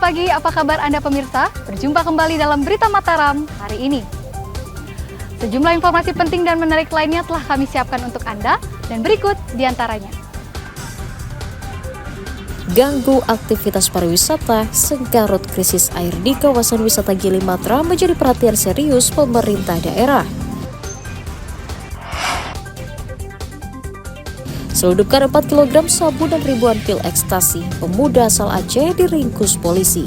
pagi, apa kabar Anda pemirsa? Berjumpa kembali dalam Berita Mataram hari ini. Sejumlah informasi penting dan menarik lainnya telah kami siapkan untuk Anda, dan berikut diantaranya. Ganggu aktivitas pariwisata, sengkarut krisis air di kawasan wisata Gili Matra menjadi perhatian serius pemerintah daerah. Seludupkan 4 kg sabu dan ribuan pil ekstasi, pemuda asal Aceh diringkus polisi.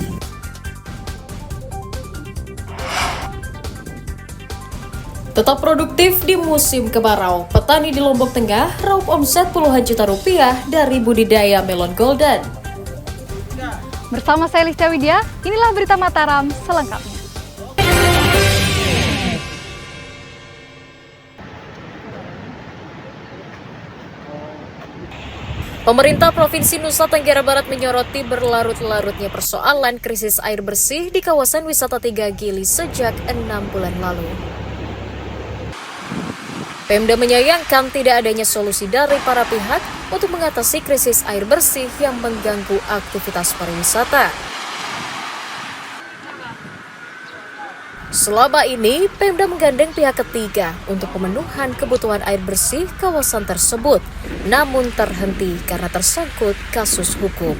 Tetap produktif di musim kemarau, petani di Lombok Tengah raup omset puluhan juta rupiah dari budidaya melon golden. Bersama saya Listia Widya, inilah Berita Mataram selengkapnya. Pemerintah Provinsi Nusa Tenggara Barat menyoroti berlarut-larutnya persoalan krisis air bersih di kawasan wisata 3 Gili sejak 6 bulan lalu. Pemda menyayangkan tidak adanya solusi dari para pihak untuk mengatasi krisis air bersih yang mengganggu aktivitas pariwisata. Selama ini, Pemda menggandeng pihak ketiga untuk pemenuhan kebutuhan air bersih kawasan tersebut, namun terhenti karena tersangkut kasus hukum.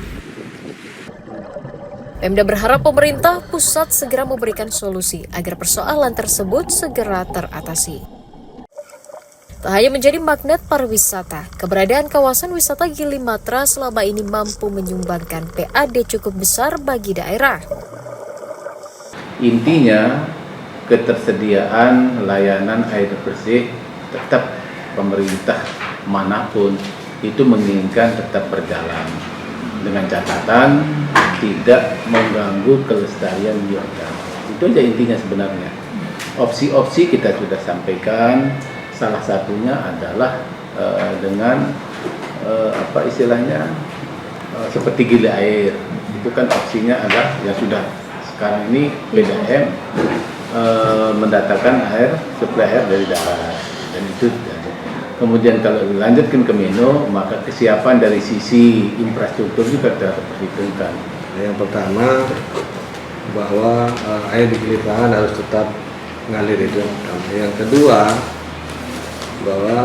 Pemda berharap pemerintah pusat segera memberikan solusi agar persoalan tersebut segera teratasi. Tak hanya menjadi magnet pariwisata, keberadaan kawasan wisata Gili Matra selama ini mampu menyumbangkan PAD cukup besar bagi daerah. Intinya, ketersediaan layanan air bersih tetap pemerintah manapun itu menginginkan tetap berjalan dengan catatan tidak mengganggu kelestarian biota. Itu aja intinya sebenarnya. Opsi-opsi kita sudah sampaikan, salah satunya adalah dengan seperti gili air. Itu kan opsinya adalah yang sudah sekarang ini PDAM mendatangkan suplai air dari darat, dan itu kemudian kalau dilanjutkan ke Meno, maka kesiapan dari sisi infrastruktur juga telah diperhitungkan. Yang pertama bahwa air di Gili Trawangan harus tetap mengalir, itu yang pertama. Yang kedua bahwa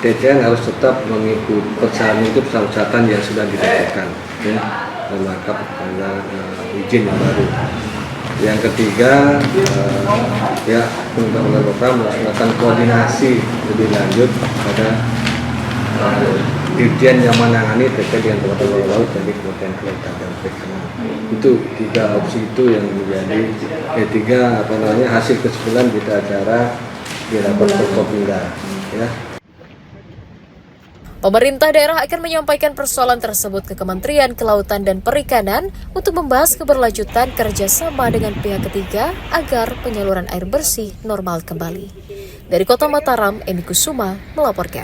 DCN harus tetap mengikuti persyaratan yang sudah ditetapkan dalam rangka izin yang baru. Yang ketiga, pemerintah kota melakukan koordinasi lebih lanjut pada dirjen yang menangani terkait dengan kebakaran laut dan Kementerian Kelautan dan Perikanan. Itu 3 opsi itu yang menjadi hasil kesimpulan kita acara di rapat Forkopimda. Ya. Pemerintah daerah akan menyampaikan persoalan tersebut ke Kementerian Kelautan dan Perikanan untuk membahas keberlanjutan kerjasama dengan pihak ketiga agar penyaluran air bersih normal kembali. Dari Kota Mataram, Emi Kusuma melaporkan.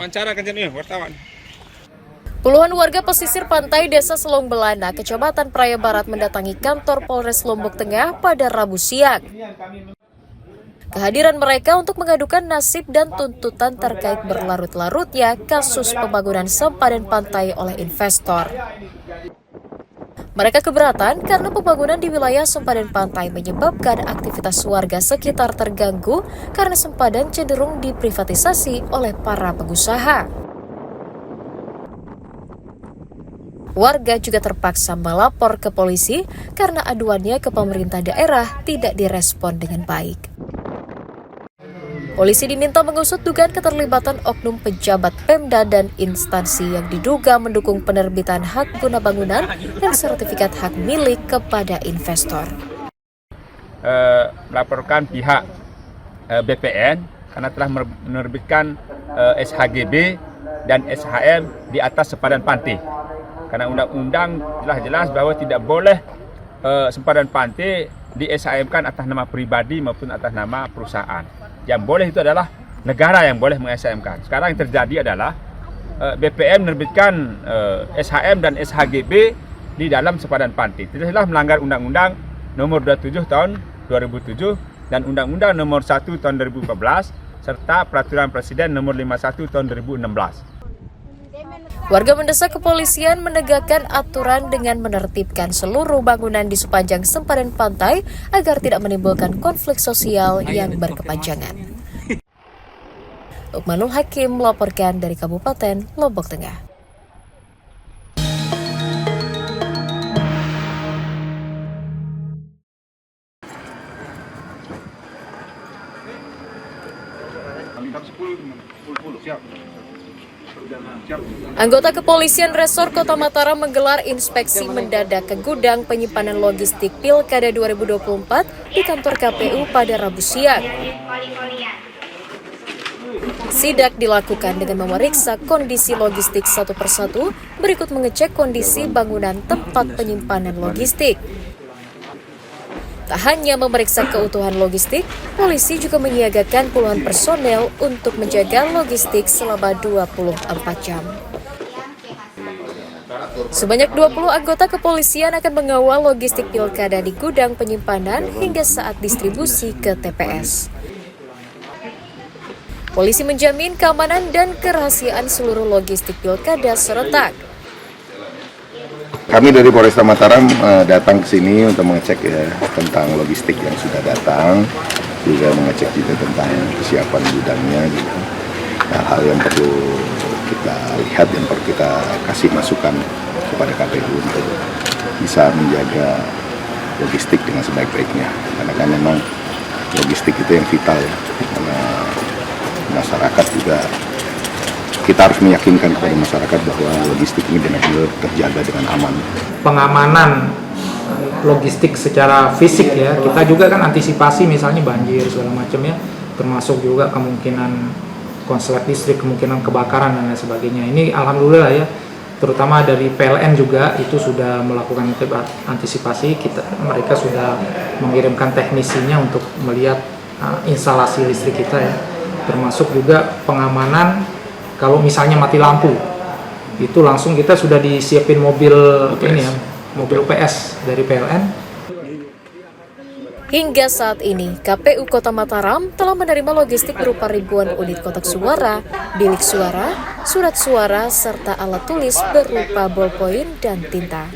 Wawancara kerjanya wartawan. Puluhan warga pesisir pantai Desa Selong Belana, Kecamatan Praia Barat mendatangi kantor Polres Lombok Tengah pada Rabu siang. Kehadiran mereka untuk mengadukan nasib dan tuntutan terkait berlarut-larutnya kasus pembangunan sempadan pantai oleh investor. Mereka keberatan karena pembangunan di wilayah sempadan pantai menyebabkan aktivitas warga sekitar terganggu karena sempadan cenderung diprivatisasi oleh para pengusaha. Warga juga terpaksa melapor ke polisi karena aduannya ke pemerintah daerah tidak direspon dengan baik. Polisi diminta mengusut dugaan keterlibatan oknum pejabat Pemda dan instansi yang diduga mendukung penerbitan hak guna bangunan dan sertifikat hak milik kepada investor. Melaporkan pihak BPN karena telah menerbitkan SHGB dan SHM di atas sempadan pantai. Karena undang-undang telah jelas bahwa tidak boleh sempadan pantai di SHM-kan atas nama pribadi maupun atas nama perusahaan. Yang boleh itu adalah negara yang boleh meng-SHM-kan. Sekarang yang terjadi adalah BPM menerbitkan SHM dan SHGB di dalam sempadan pantai. Itu telah melanggar Undang-Undang Nomor 27 Tahun 2007 dan Undang-Undang Nomor 1 Tahun 2014 serta Peraturan Presiden Nomor 51 Tahun 2016. Warga mendesak kepolisian menegakkan aturan dengan menertibkan seluruh bangunan di sepanjang sempadan pantai agar tidak menimbulkan konflik sosial yang berkepanjangan. Lukmanul Hakim melaporkan dari Kabupaten Lombok Tengah. Anggota Kepolisian Resor Kota Mataram menggelar inspeksi mendadak ke gudang penyimpanan logistik Pilkada 2024 di kantor KPU pada Rabu siang. Sidak dilakukan dengan memeriksa kondisi logistik satu persatu, berikut mengecek kondisi bangunan tempat penyimpanan logistik. Tak hanya memeriksa keutuhan logistik, polisi juga menyiagakan puluhan personel untuk menjaga logistik selama 24 jam. Sebanyak 20 anggota kepolisian akan mengawal logistik pilkada di gudang penyimpanan hingga saat distribusi ke TPS. Polisi menjamin keamanan dan kerahasiaan seluruh logistik pilkada serentak. Kami dari Polresta Mataram datang ke sini untuk mengecek ya tentang logistik yang sudah datang, juga mengecek juga tentang kesiapan gudangnya juga. Hal yang perlu kita lihat, yang perlu kita kasih masukan kepada KPU untuk bisa menjaga logistik dengan sebaik-baiknya. Karena kan memang logistik itu yang vital ya, karena masyarakat juga kita harus meyakinkan kepada masyarakat bahwa logistik ini benar-benar terjaga dengan aman. Pengamanan logistik secara fisik ya, kita juga kan antisipasi misalnya banjir segala macam ya, termasuk juga kemungkinan konslet listrik, kemungkinan kebakaran dan lain sebagainya. Ini alhamdulillah ya, terutama dari PLN juga itu sudah melakukan antisipasi. Mereka sudah mengirimkan teknisinya untuk melihat instalasi listrik kita ya, termasuk juga pengamanan. Kalau misalnya mati lampu, itu langsung kita sudah disiapin mobil UPS. Ini ya, mobil UPS dari PLN. Hingga saat ini, KPU Kota Mataram telah menerima logistik berupa ribuan unit kotak suara, bilik suara, surat suara, serta alat tulis berupa ballpoint dan tinta.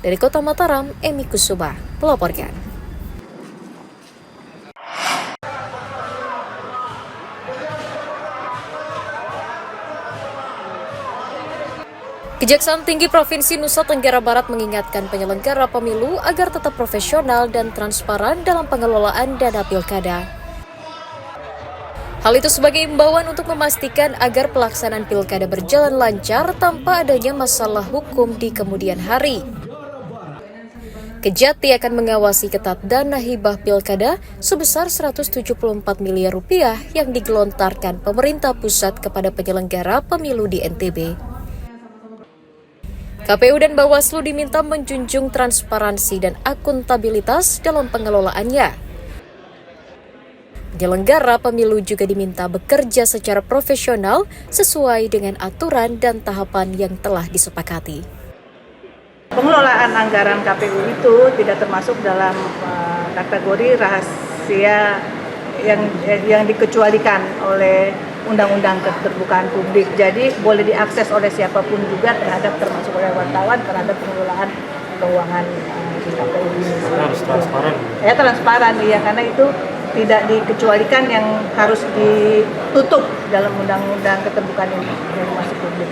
Dari Kota Mataram, Emi Kusuma melaporkan. Kejaksaan Tinggi Provinsi Nusa Tenggara Barat mengingatkan penyelenggara pemilu agar tetap profesional dan transparan dalam pengelolaan dana pilkada. Hal itu sebagai imbauan untuk memastikan agar pelaksanaan pilkada berjalan lancar tanpa adanya masalah hukum di kemudian hari. Kejati akan mengawasi ketat dana hibah pilkada sebesar Rp174 miliar yang digelontarkan pemerintah pusat kepada penyelenggara pemilu di NTB. KPU dan Bawaslu diminta menjunjung transparansi dan akuntabilitas dalam pengelolaannya. Penyelenggara pemilu juga diminta bekerja secara profesional sesuai dengan aturan dan tahapan yang telah disepakati. Pengelolaan anggaran KPU itu tidak termasuk dalam kategori rahasia yang dikecualikan oleh Undang-Undang Keterbukaan Publik. Jadi boleh diakses oleh siapapun juga, termasuk oleh wartawan, terhadap pengelolaan keuangan di KPU ini. Harus transparan. Ya transparan, iya, karena itu tidak dikecualikan yang harus ditutup dalam Undang-Undang Keterbukaan Informasi Publik.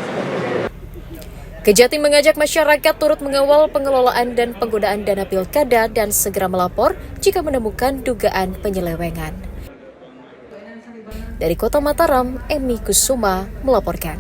Kejati mengajak masyarakat turut mengawal pengelolaan dan penggunaan dana pilkada dan segera melapor jika menemukan dugaan penyelewengan. Dari Kota Mataram, Emi Kusuma melaporkan.